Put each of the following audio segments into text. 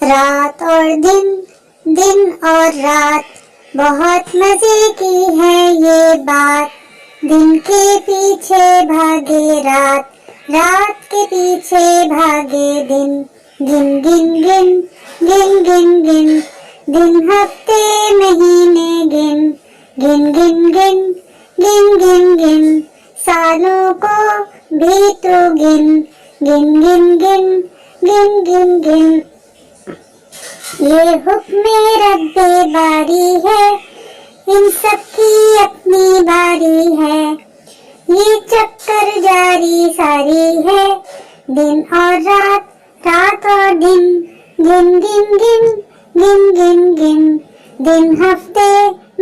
रात और दिन, दिन और रात, बहुत मजे की है ये बात। दिन के पीछे भागे रात, रात के पीछे भागे दिन। गिन गिन गिन गिन गिन गिन, दिन हफ्ते महीने गिन। गिन गिन गिन गिन गिन गिन, सालों को भी तो गिन। गिन गिन गिन गिन गिन गिन। ये हुक्म रब्बे बारी है, इन सब की अपनी बारी है। ये चक्कर जारी सारी है, दिन और रात, रात और दिन। गिन गिन गिन गिन गिन गिन, दिन हफ्ते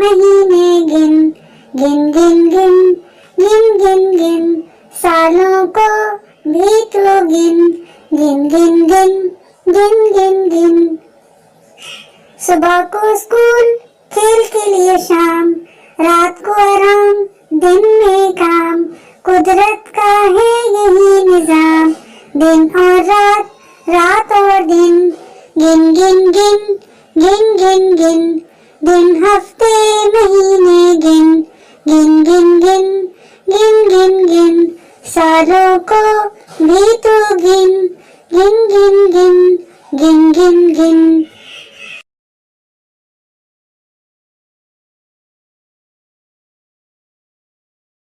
महीने गिन। गिन गिन गिन गिन गिन गिन, सालों को भी तो गिन। गिन गिन गिन गिन गिन गिन। सुबह को स्कूल, खेल के लिए शाम, रात को आराम, दिन में काम। कुदरत का है यही निजाम, दिन और रात, रात और दिन। गिन गिन गिन गिन गिन गिन, दिन हफ्ते महीने गिन। गिन गिन गिन गिन गिन गिन, सालों को भी तो गिन।